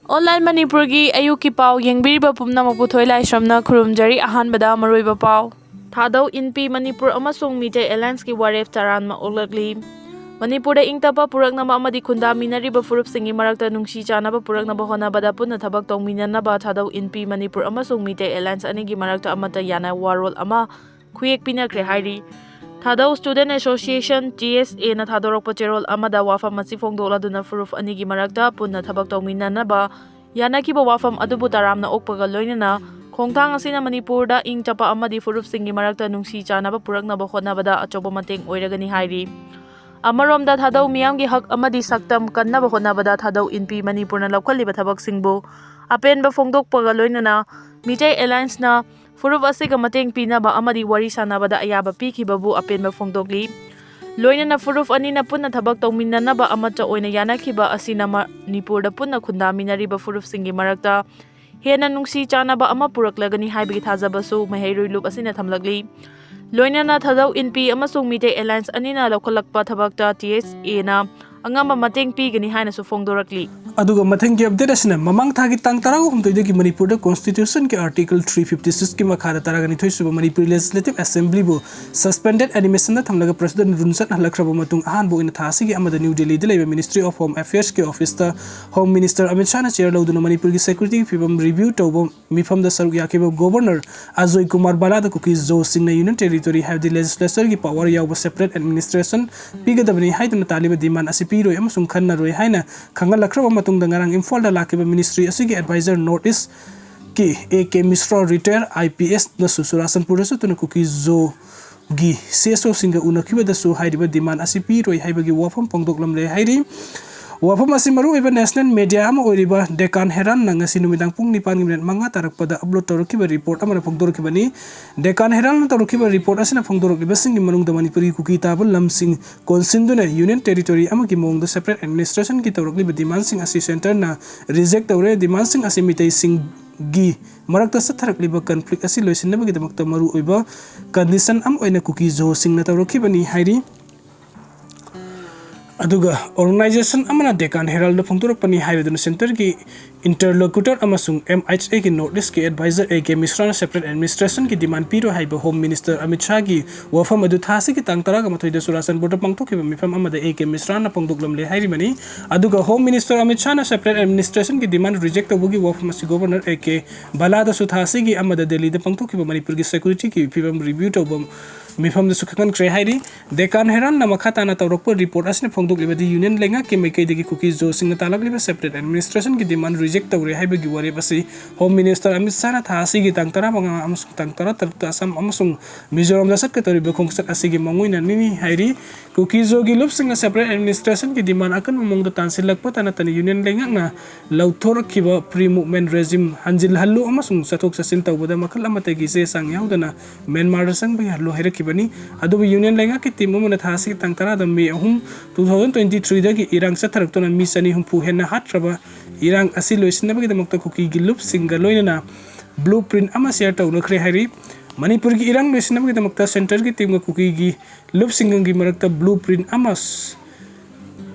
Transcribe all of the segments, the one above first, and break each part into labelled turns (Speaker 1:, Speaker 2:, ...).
Speaker 1: Online Manipuri ayuki pau yengbiriba pumnamok puthoi laisramna khurumjari ahanbada maroiba pau. Thadou inpi Manipur amasung Meeoi Alliance ki waref taranma oglakli. Manipurda ingtapa puraknaba amadi khundaminariba furupsingi marakta nungsi chanaba puraknaba honabada punna thabak tongminanaba Thadou inpi Manipur amasung Meeoi Alliance anigi marakta amata yana warol ama khuyek pinakhre hairi. Thadou Student Association TSA na thadorokpa cherol amada wafam masi fongdoladuna furuf anigi marakta punna thabak tongminanaba yanakiba wafam adubu taramna okpaga loinana khongthang asina Manipurda ingtapa amadi furupsingi marakta nungsi chanaba puraknaba honabada achoba mateng oiragani hairi. Amaromda Thadou miyamgi hak amadi saktam kannaba honabada Thadou inpi Manipurna laukhalliba thabaksingbu apenba fongdokpaga loinana Meeoi Alliance na furup asiga mateng pinaba amadi wari sanabada ayaba pikibabu apenba fongdokli. Loinana furup anina punna thabak tongminanaba amata oina yanakiba asina Manipurda punna khundaminariba furupsingi marakta hena nungsi chanaba ama puraklagani haibagi thajabasu maheiroi lup asina thamlagli. Loinana Thadou inpi amasung Meeoi Alliance anina laukhalakpa thabakta TSA na angamba mateng pigani haina su fongdorakli.
Speaker 2: Aduga mateng ki update asina mamang thagi tang tarago humtoide ki Manipur da constitution ke article 356 ki makhada taragani thoisuba Manipur legislative assembly bo suspended animation da thamlaga president runsan halakraba matung ahan bo ina thasi ki amada New Delhi da leba Ministry of Home Affairs ke office da Home Minister Amit Shah na chair lauduna Manipur ki security fibam review tawbo mifam da saruk yakeba governor Ajoy Kumar Bala da Kuki Zo Singh na union territory have the legislature ki power yawba separate administration pigadabani haiduna taliba demand asi Piraroi amasung Khanaroi haina khangalakhraba matung da ngarang Imphal da lakiba ministry asigi advisor notice ki AK Mishra retire IPS na susurasan purasu tuna Kuki Zo gi CSO singa unakiba da su haidiba demand asi Piraroi haibagi wafam pongdoklam le hairi wafam asi maru eba national media ama oiriba Deccan Herald na ngasi numidang pung 9 manga tarakpada upload tawrakiba report amana phongdorkibani Deccan Herald na tawrakiba report asina phongdorkiba singi manungda Manipuri kuki tabal lamsing konsinduna union territory ama ki mongda separate administration ki tawrakliba demand sing asi center na reject tawre demand sing asi Meeoi sing gi marakta satharakliba conflict asi loisinabagi damakta maru oiba condition am oina Kuki Zo Singh na tawrakibani hairi aduga organization amana Deccan Herald phongdorakpani haibaduna center ki interlocutor amasung MHA ki notice ki advisor AK Mishra na separate administration ki demand Piraroi haiba Home Minister Amit Shah ki wafam adu thasi ki tangtara ga mathoida surasan border pangthokiba mifam amada AK Mishra na phongdoklam le hairimani aduga Home Minister Amit Shah na separate administration ki demand reject tawbugi wafam asi governor AK Bala da su thasi ki amada Delhi da pangthokiba Manipur ki security ki fibam review tawbam mifam da sukhakan kre hairi Deccan Herald na makhata na tawrokpa report asne phongdokliba di union lenga ki Meeoi degi Kuki Zo Singh na talagliba separate administration ki demand reject tawre haibagi wari basi Home Minister Amit Shah na thasi gi tangtara banga amasung tangtara tarta asam amasung Mizoram dasat ka tawriba khongsat asigi mangoi na nini hairi Kuki Zo gi lup sing na separate administration ki demand akan mamongda tansilakpa tanatani union lenga na lauthorkiba pre movement regime hanjil hallu amasung sathok sasin tawbada makhal amatagi se sang yaudana Myanmar sang bi hallu hairaki adubu union lenga ki timu mana thasi tangtara da May 2023 da ki irang satharakton mi sani humpu henna hatraba irang asi loisinabagi damakta Kuki gilup singa loinana blueprint ama share tawna khre hari Manipur ki irang loisinabagi damakta center ki timu Kuki gi lup singa gi marakta blueprint ama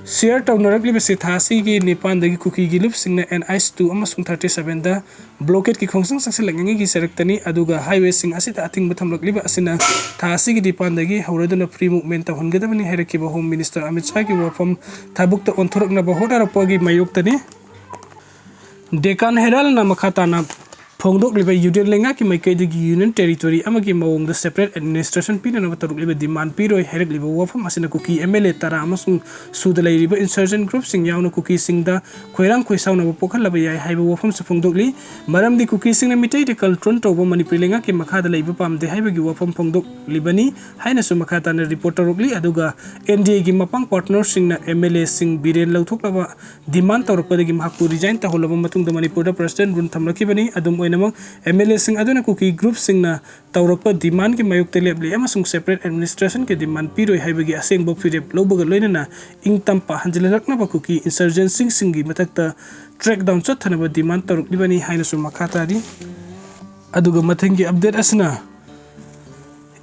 Speaker 2: share tawna rakli bese thasi ki Nepal dagi Kuki gilup singna NIS2 amasung 37 da blockade ki khongsang saksi langangi ki seraktani aduga highway sing asita ating bathamlakliba asina thasi ki dipan dagi hauraduna free movement ta hongadabani herakiba Home Minister Amit Shah ki wafam thabukta onthorokna bahoda rapagi mayoktani Deccan Herald na makhata na phongdokliba union lenga ki Meeoi degi union territory amagi mawong da separate administration pinana batarukliba demand Piraroi hairakliba wafam asina Kuki MLA tara amasung sudalairiba insurgent group sing yauna Kuki Singh da khoirang khoisauna pokhalaba yai haiba wafam se phongdokli maramdi Kuki Singh na Meeoi de control tawba Manipur lenga ki makhada leiba pamde haibagi wafam phongdoklibani haina su makhata na reporter rokli aduga NDA gi mapang partner sing na MLA sing biren lauthokaba demand tawrakpadagi mahakku resign ta holaba matungda Manipur da president run thamlakibani adum namang MLA sing aduna Kuki group sing na tawrakpa demand ki mayuk teleble amasung separate administration ki demand Piraroi haibagi aseng bo firep lobaga loinana ingtampa hanjilalakna ba Kuki insurgency singi matakta track down chathana ba demand tawraklibani haina su makhata ri aduga mathengi update asna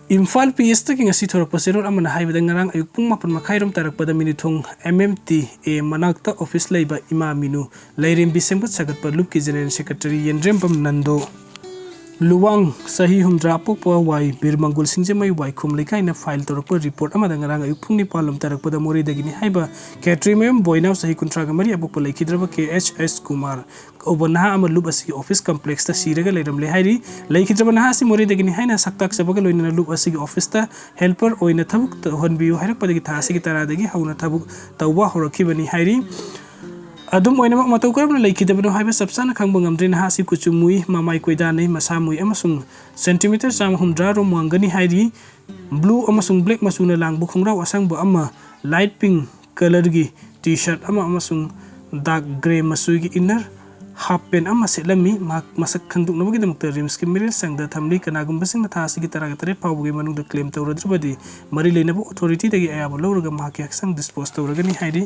Speaker 2: Imphal PS ki ngasi thorpa serol amana haibada ngarang ayuk pung mapan makhairom tarakpada minithong MMT e manakta office leiba ima minu leirim bisembut sagatpa loop ki general secretary Yendrem Pam Nando Luwang sahi humdra pokpa wai birmangul singjamai wai khum lekai na file torokpa report amada ngarang ayuk pung ni palom tarakpada Morehdagi ni haiba Katrimem boinaw sahi kuntraga mari abokpa leikidraba KHS Kumar obanaha ama loop asi office complex ta Sire ga leiram le hairi leikidraba naha si Morehdagi ni haina saktak sabaga loina loop asi office ta helper oina thabuk honbiu hairak padagi thasi ki taradagi hauna thabuk tawwa horakibani hairi Adum oina mak matau karab na leikidabano haiba sabsana khangba ngamdre naha si kuchumui mamai koidane masamui amasung centimeter sam humdra ro mangani hairi blue amasung black masuna langbu khongrau asangba ama light pink color gi t-shirt amasung dark gray masugi inner half pen ama selami masak khanduk nabagi damukta rims ki miril sangda thamli kanagum basing na thasi gi taraga tare pawbugi manung da claim tawradribadi mari leinabu authority dagi ayaba lawraga mahaki aksang dispose tawragani hairi